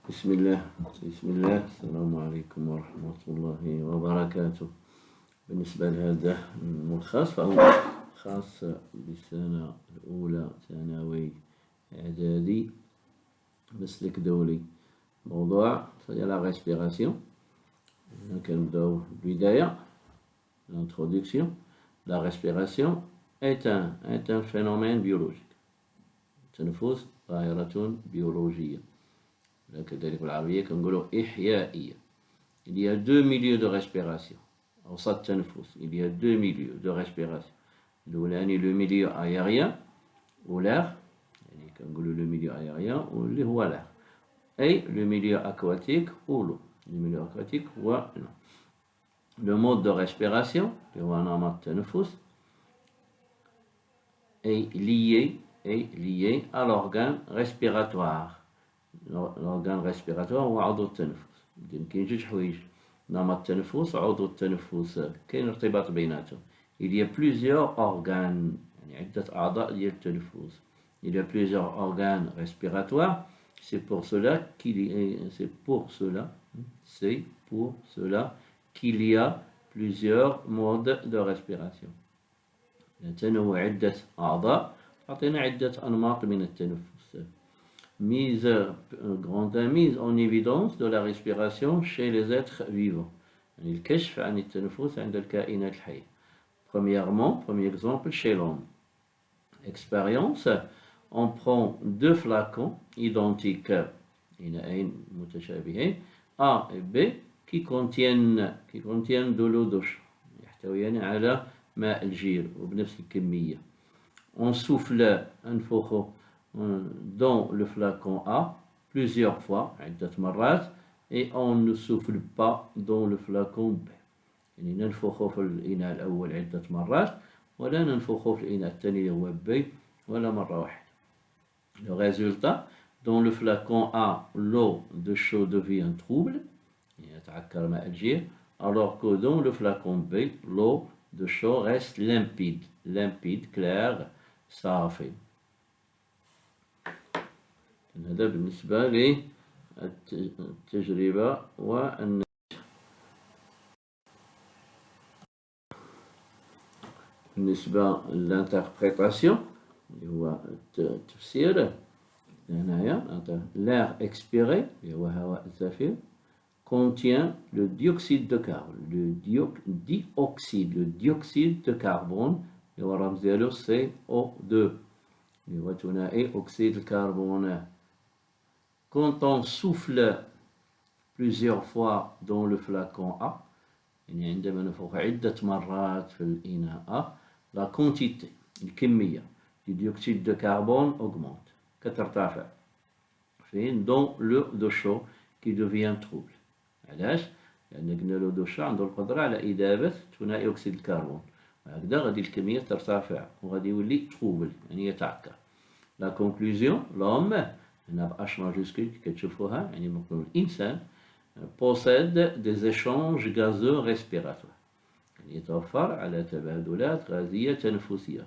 بسم الله السلام عليكم ورحمة الله وبركاته. بالنسبة لهذا الملخص فهو خاص بالسنة الأولى ثانوي إعدادي مسلك دولي. موضوع c'est la respiration. كنبداو بالبداية l'introduction. La respiration est un phénomène biologique. التنفس ظاهرة بيولوجية. كذلك بالعربية كنقولوا إحيائية. Il y a deux milieux de respiration. أوسط التنفس. Il y a deux milieux de respiration. الأولاني le milieu aérien ou l'air. يعني كنقولوا le milieu aérien واللي هو l'air. Et le milieu aquatique ou l'eau. Le milieu aquatique هو l'eau. Le mode de respiration اللي هو نمط التنفس est lié à l'organe respiratoire. l'organe respiratoire هو عضو التنفس. كاين جوج حوايج، نمط التنفس وعضو التنفس، كاين ارتباط بيناتهم. il y a plusieurs organes، يعني عدة أعضاء ديال التنفس. il y a plusieurs organes respiratoires. c'est pour cela qu'il y a plusieurs modes de respiration. تنوع عدة أعضاء تعطينا عدة أنماط من التنفس. mise en évidence de la respiration chez les êtres vivants. يعني الكشف عن التنفس عند الكائنات الحية. Premièrement, premier exemple chez l'homme. Expérience, on prend deux flacons identiques, متشابهين A et B qui contiennent de l'eau douce، يحتويان على ماء الجير وبنفس الكمية. On souffle أنفخ dans le flacon A plusieurs fois عدة مرات et on ne souffle pas dans le flacon B. يعني ننفخ في الإناء الأول عدة مرات ولا ننفخ في الإناء الثاني اللي هو B ولا مرة واحدة. Le résultat, dans le flacon A, l'eau de chaud devient trouble، يتعكر ماء الجير، alors que dans le flacon B, l'eau de chaud reste limpide, claire, صافي. هذا بالنسبة للتجربة والنتيجة. بالنسبة للانتربريتاسيون اللي هو التفسير، هنايا l'air expiré اللي هو هواء الزفير contient le dioxyde de carbone. le dioxyde de carbone اللي هو الرمز ديالو CO2 اللي هو ثنائي أكسيد الكربون. Quand on souffle plusieurs fois dans le flacon A، يعني عندما ننفخ عدة مرات في الإناء A، la quantité الكمية du dioxyde de carbone augmente، كترتفع فين dans l'eau de chaud qui devient trouble. علاش؟ لأن قلنا l'eau de chaud عنده القدرة على إذابة ثنائي أكسيد الكربون، وهكذا غادي الكمية ترتفع وغادي يولي trouble يعني يتعكر. La conclusion، l'homme هنا بH majuscule كتشوفوها يعني مقولة الإنسان possède des échanges gazeux respiratoires، يعني يتوفر على تبادلات غازية تنفسية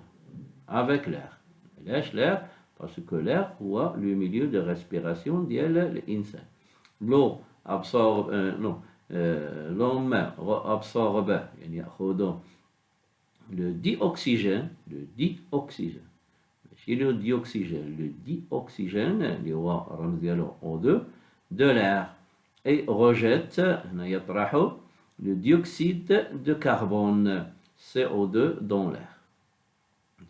avec l'air. علاش l'air؟ parce que l'air هو le milieu de respiration ديال الإنسان. l'eau absorbe l'homme absorbe يعني يأخذ le dioxygène ماشي le dioxygène اللي هو الرمز ديالو O2 de l'air et rejette هنا يطرح le dioxyde de carbone CO2 dans l'air.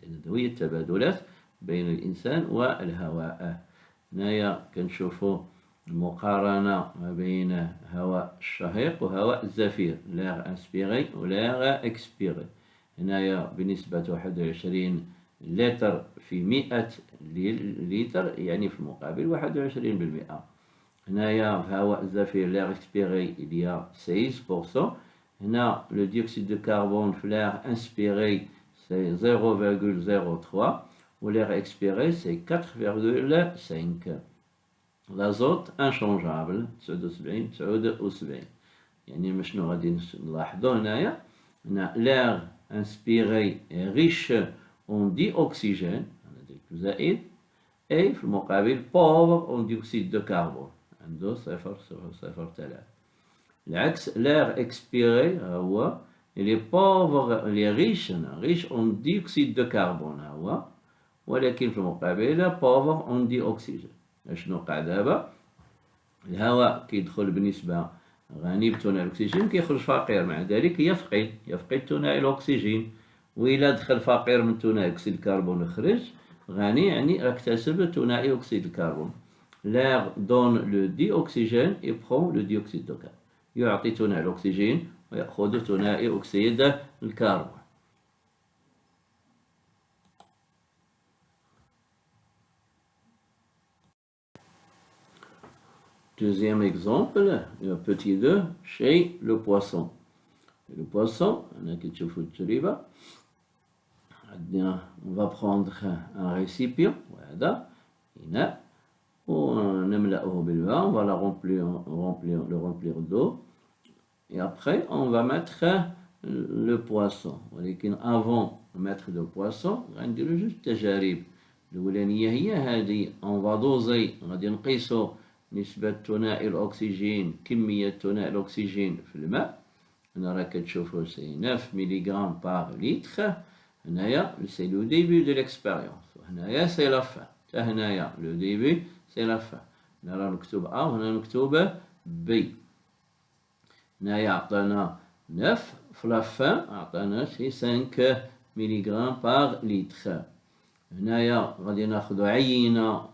هذه هي التبادلات بين الإنسان والهواء. هنايا كنشوفوا المقارنة ما بين هواء الشهيق وهواء الزفير، l'air inspiré و l'air expiré. هنايا بنسبة 21 لتر في 100 لتر، يعني في المقابل 21%. هنايا في هواء الزفير l'air expiré il y a 16%. هنا le dioxyde de carbone في l'air inspiré c'est 0,03 و l'air expiré c'est 4,5. l'azote inchangeable 79 يعني شنو غادي نلاحظوا هنايا؟ هنا l'air inspiré est riche en dioxygène زائد، et في المقابل pauvre en dioxyde de carbone. عنده 0.003. العكس l'air expiré هو les pauvres les riches en dioxyde de carbone هو، ولكن في المقابل pauvre en dioxygène. شنو وقع دابا؟ الهواء كيدخل بنسبة غني بثنائي الأكسجين كيخرج فقير، مع ذلك يفقد ثنائي الأكسجين. وإلا دخل فقير من ثنائي أكسيد الكربون وخرج غني يعني اكتسب ثنائي أكسيد الكربون. L'air donne le dioxygène et prend le dioxyde de carbone. يعطي ثنائي الأكسجين ويأخذ ثنائي أكسيد الكربون. Deuxième exemple, petit 2, chez le poisson. Le poisson, on va prendre un récipient, voilà, on va le remplir d'eau, et après on va mettre le poisson. ولكن avant de mettre le poisson غنديرو جوج تجارب. الأولانية هي هذه، on va doser، غادي نقيسو نسبة ثنائي الأكسجين، كمية ثنائي الأكسجين في الماء. هنا راه كتشوفو سي 9 ملغ باغ لتر. هنايا سي لو ديبي دو ليكسبيريونس، وهنايا سي لا فان. حتى هنايا لو ديبي سي لا فان. هنا راه مكتوب أ وهنا مكتوب بي. هنايا عطانا 9 في لا فان عطانا شي 5 ملغ باغ لتر. هنايا غادي ناخدو عينة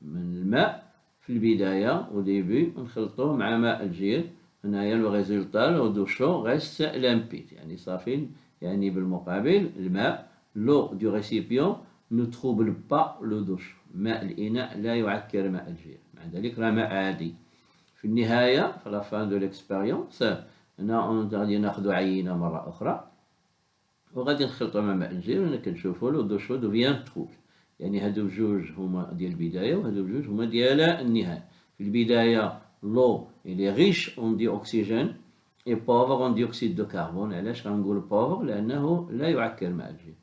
من الماء في البداية وديبي ونخلطوه مع ماء الجير. هنايا لو ريزولتا لو دو شو غيست لامبيد، يعني صافي، يعني بالمقابل الماء لو دو ريسيبيون نو تروبل با لو دو شو، ماء الإناء لا يعكر ماء الجير، مع ذلك راه ماء عادي. في النهاية في لا فان دو ليكسبيريونس هنا غادي ناخدو عينة مرة أخرى وغادي نخلطو مع ماء الجير. هنا كنشوفو لو دو شو دوفيان تروبل، يعني هادو بجوج هما ديال البداية وهادو بجوج هما ديال النهاية. في البداية لو إلي ريش أون دي أكسجين إي بوفر أون ديوكسيد دو كربون. علاش غنقول بوفر؟ لأنه لا يعكر ماء الجير.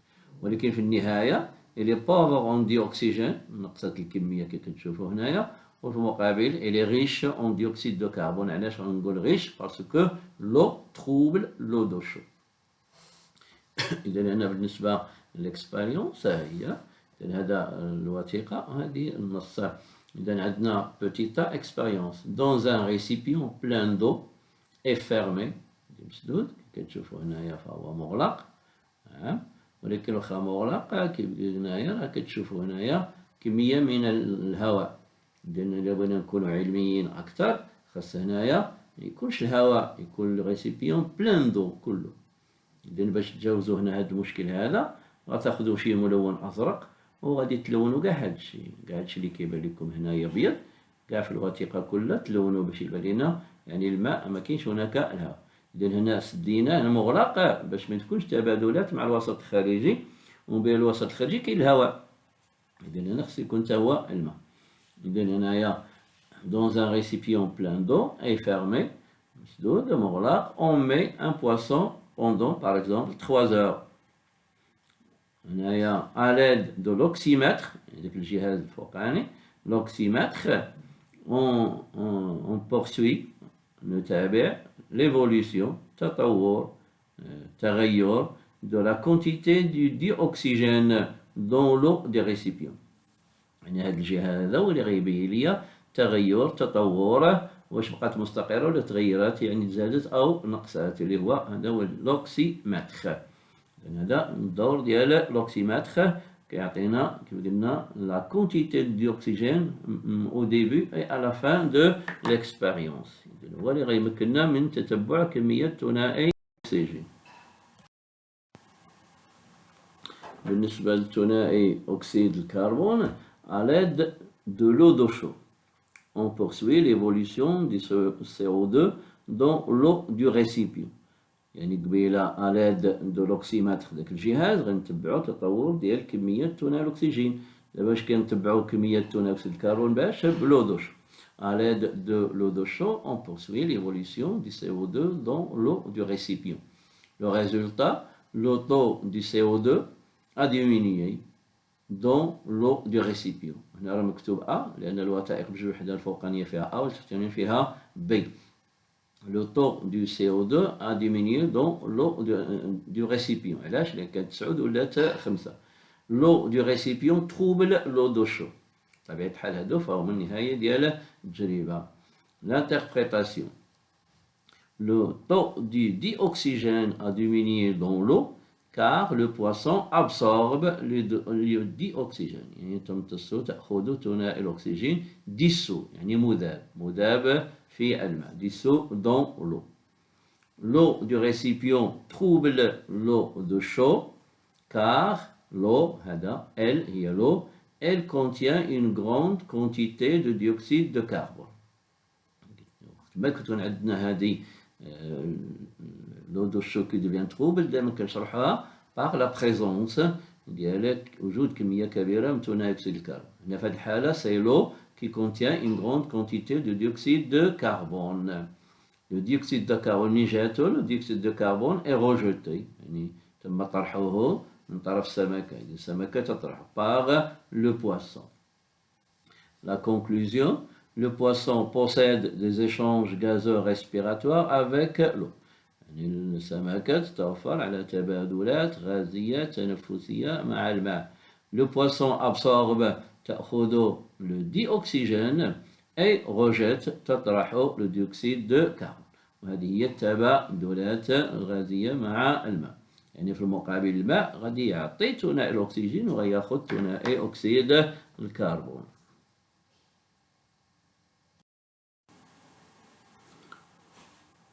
ولكن في النهاية إلي بوفر أون دي أكسجين، نقصت الكمية كي كتشوفو هنايا، وفي المقابل إلي ريش أون ديوكسيد دو كربون. علاش غنقول ريش؟ باسكو لو تروبل لو دو شو. إذا هنا بالنسبة للإكسبيريونس هي هذا الوثيقة هذه النص. إذا عندنا petite expérience dans un récipient plein d'eau et fermé، مسدود كتشوفوا هنايا فهو مغلق، ولكن واخا مغلق كيبقى هنايا راه كتشوفوا هنايا كمية من الهواء. إذا إلا بغينا نكونوا علميين أكثر خاص هنايا ميكونش الهواء، يكون الريسيبيون بلان دو كله. إذا باش تجاوزوا هنا هذا المشكل هذا غتاخدوا شي ملون أزرق وغادي تلونوا كاع هادشي اللي كيبان لكم هنايا أبيض، كاع في الوثيقة كلها تلونوا باش يبان لنا يعني الماء ما كاينش هناك الهواء. إذا هنا سديناه مغلق باش ما تكونش تبادلات مع الوسط الخارجي، ومن بين الوسط الخارجي كاين الهواء. إذا هنا خص يكون تا هو الماء. إذا هنايا dans un récipient plein d'eau et fermé، مسدود مغلق، on met un poisson pendant par exemple 3 heures. هنايا à l'aide de l'oxymètre، هذاك الجهاز الفوقاني l'oxymètre، on poursuit نتابع l'évolution تغير de la quantité du dioxygène dans l'eau des récipients. يعني هذا الجهاز هذا هو اللي غيبين ليا تطور واش بقات مستقرة ولا تغيرات، يعني زادت أو نقصات، اللي هو هذا هو l'oxymètre. هذا الدور ديال l'oxymètre كيعطينا كيف قلنا لا كونتيتي دو أكسجين أو ديبي أي à la fin de l'expérience. هو اللي غيمكننا من تتبع كمية ثنائي الأكسجين. بالنسبة لثنائي أكسيد الكربون à l'aide de l'eau de chaud on poursuit l'évolution du CO2 dans l'eau du récipient. يعني قبيلة à l'aide de l'oxymètre داك الجهاز غنتبعو تطور ديال كمية ثنائي الأكسجين. باش كنتبعو كمية ثنائي أكسيد الكربون باش بلو دو شو. À l'aide de l'eau de chaud on poursuit l'évolution du CO2 dans l'eau du récipient. Le résultat, le taux du CO2 a diminué dans l'eau du récipient. هنا راه مكتوب A لأن الوثائق بجوج وحدة الفوقانية فيها A والتحتانية فيها B. Le taux du CO2 a diminué dans l'eau du récipient. علاش؟ لأن كانت 9 ولات 5. L'eau du récipient trouble l'eau d'eau chaude. بطبيعة الحال هادو فهما النهاية ديال التجربة. L'interprétation. Le taux du dioxygène a diminué dans l'eau car le poisson absorbe le dioxygène. يعني تمتص تأخذ ثنائي الأكسجين dissous يعني مذاب في الماء dissous dans l'eau. L'eau du récipient trouble l'eau de chaud car l'eau elle هي l'eau elle contient une grande quantité de dioxyde de carbone. ما كنتون عندنا هذه l'eau de chaud qui devient trouble دائما كنشرحوها par la présence ديال وجود كمية كبيرة من ثاني أكسيد الكربون. هنا في هذه الحالة c'est l'eau qui contient une grande quantité de dioxyde de carbone. Le dioxyde de carbone نجاته le dioxyde de carbone est rejeté يعني تم طرحه من طرف السمكة. السمكة تطرح par le poisson. La conclusion. Le poisson possède des échanges gazeux respiratoires avec l'eau. يعني السمكة تتوفر على تبادلات غازية تنفسية مع الماء. Le poisson absorbe تأخذ le dioxygène et rejette تطرح le dioxyde de carbone. وهذه هي التبادلات الغازية مع الماء. يعني في المقابل الماء غادي يعطي ثنائي الأكسجين وغياخذ ثنائي أكسيد الكربون.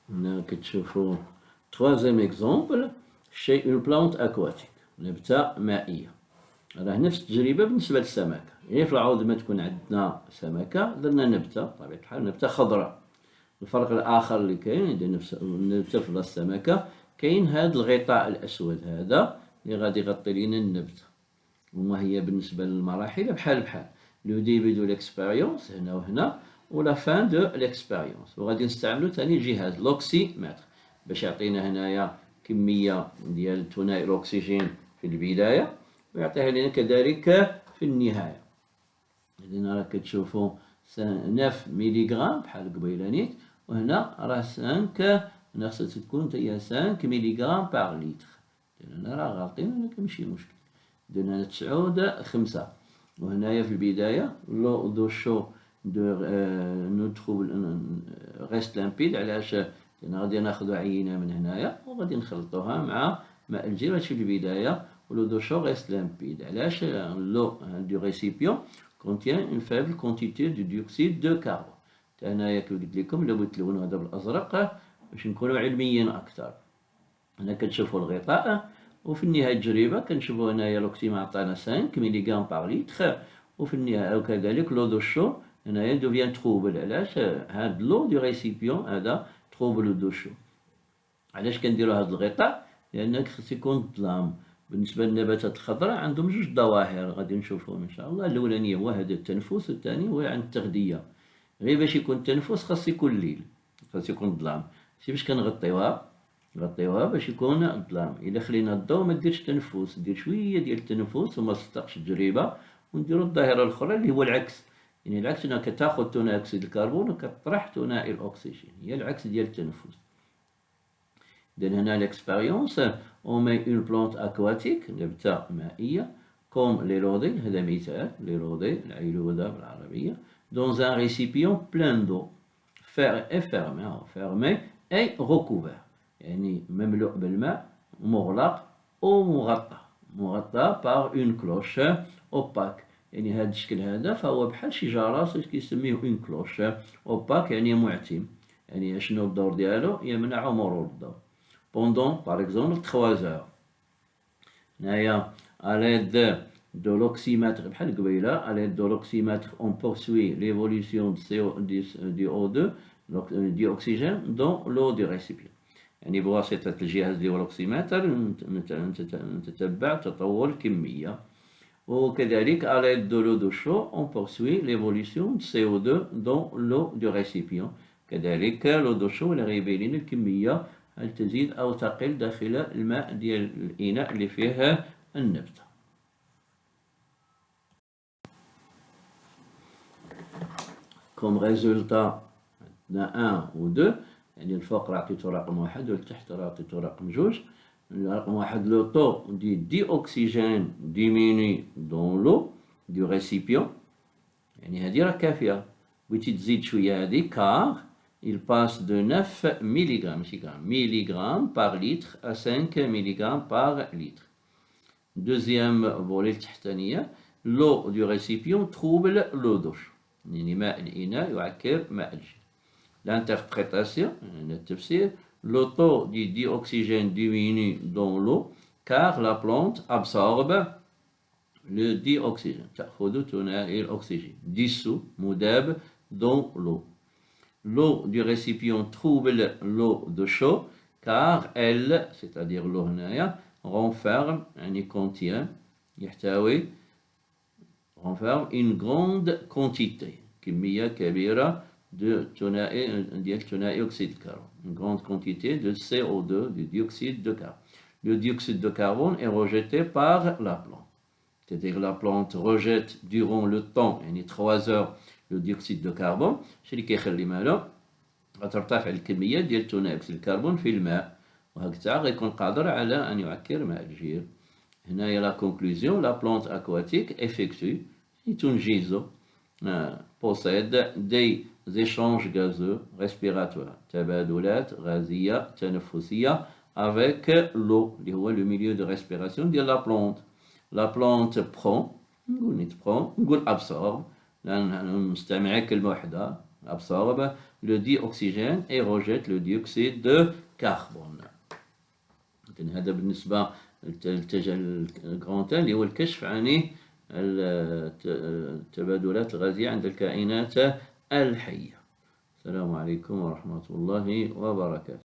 هنا كتشوفوا troisième exemple chez une plante aquatique نبتة مائية. راه نفس التجربة بالنسبة للسمكة. يعني في العوض ما تكون عندنا سمكة درنا نبتة بطبيعة الحال نبتة خضراء. الفرق الآخر اللي كاين عند نفس النبتة في السمكة كاين هذا الغطاء الأسود هذا اللي غادي يغطي لينا النبتة. وما هي بالنسبة للمراحل بحال لو ديبي دو ليكسبيريونس هنا وهنا ولا فان دو ليكسبيريونس. وغادي نستعملو ثاني جهاز لوكسيمتر باش يعطينا هنايا كمية ديال ثنائي الأكسجين في البداية ويعطيها لنا كذلك في النهاية. هنا راه كتشوفوا 9 ميليغرام بحال قبيله نيت وهنا راه 5 هنا خصها تكون هي 5 ميليغرام باغ لتر. هنا راه غالطين ولكن ماشي مشكل. درنا هنا 9 5 وهنايا في البداية لو دو شو نوتخو غيست لامبيد. علاش؟ لأن غادي ناخدو عينة من هنايا وغادي نخلطوها مع ماء الجير. هادشي في البداية ولو دو شو غيست لامبيد. علاش؟ لو دو ريسيبيون contient une faible quantité de dioxyde de carbone. هنايا كي قلت لكم لو بغيت تلونو هذا بالأزرق باش نكونو علميين أكثر. هنا كتشوفوا الغطاء وفي النهاية التجربة كنشوفوا هنايا لوكسيما عطانا 5 ميليغرام باغ لتر وفي النهاية وكذلك لو دو شو هنايا دوفيان تروبل. علاش؟ هاد لو دو ريسيبيون هذا تروبل دو شو. علاش كنديرو هاد الغطاء؟ لأن خص يكون الظلام. بالنسبة للنباتات الخضراء عندهم جوج ظواهر غادي نشوفوهم إن شاء الله. الأولانية هو هذا التنفس والثاني هو عن التغذية. غير باش يكون التنفس خاص يكون الليل خاص يكون الظلام. ماشي باش كنغطيوها نغطيوها باش يكون الظلام. إلا خلينا الضوء ما ديرش تنفس دير شوية ديال التنفس وما تصدقش التجربة. ونديرو الظاهرة الأخرى اللي هو العكس. يعني العكس أنك كتاخد ثنائي أكسيد الكربون وكتطرح ثنائي الأكسجين. هي العكس ديال التنفس. إذن هنا l'expérience on met une plante aquatique نبتة مائية comme l'élodie هذا مثال l'élodie العيلودة بالعربية dans un récipient plein d'eau fermé et recouvert. يعني مملوء بالماء مغلق ومغطى par une cloche opaque. يعني هذا الشكل هذا فهو بحال شي جرس كيسميه une cloche opaque يعني معتم. يعني شنو الدور ديالو؟ يمنع مرور الضوء. Pendant par exemple 3 heures. هنايا à l'aide de l'oxymètre بحال قبيلة à l'aide de l'oxymètre on poursuit l'évolution du O2 du oxygène dans l'eau du récipient. يعني بواسطة الجهاز اللي هو الأوكسيمتر نتتبع تطور الكمية. وكذلك à l'aide de l'eau de chaud on poursuit l'évolution du CO2 dans l'eau du récipient. كذلك l'eau de chaud اللي غيبين لنا الكمية هل تزيد أو تقل داخل الماء ديال الإناء اللي فيه النبتة. comme résultat d'un 1 ou 2. يعني الفوق راه عطيتو رقم واحد والتحت راه عطيتو رقم جوج. رقم واحد le taux du dioxygène diminue dans l'eau du récipient. يعني هذه راه كافية. بغيتي تزيد شوية هذه car il passe de 9 mg ماشي غرام milligrammes par litre à 5 mg par litre. Deuxième فولي التحتانية l'eau du récipient trouble l'eau douche. يعني ماء الإناء يعكر ماء الجير. L'interprétation, le tafsir, le taux du dioxygène diminue dans l'eau car la plante absorbe le dioxygène. تأخذ ثنائي الأكسجين dissous مذاب dans l'eau. L'eau du récipient trouble l'eau de chaud car elle, c'est-à-dire l'eau هنايا, renferme, يعني contient, يحتوي, renferme une grande quantité, كمية كبيرة de ثنائي أكسيد الكربون, une grande quantité de CO2, du dioxyde de carbone. Le dioxyde de carbone est rejeté par la plante. C'est-à-dire que la plante rejette durant le temps, يعني 3 heures, le dioxyde de carbone. شي اللي كيخلي مالو غترتفع الكمية ديال ثاني أكسيد الكربون في الماء، وهكذا غيكون قادر على أن يعكر ماء الجير. هنايا لا conclusion, la plante aquatique effectue, تنجز, possède des échanges gazeux respiratoires, تبادلات غازية تنفسية avec l'eau, اللي هو le milieu de respiration ديال la plante. La plante prend, نقول absorbe، لأن نستعمل كلمة واحدة absorbe le dioxygène et rejette le dioxyde de carbone. هذا بالنسبة للاتجاه الجراند اللي هو الكشف عن التبادلات الغازية عند الكائنات الحية. السلام عليكم ورحمة الله وبركاته.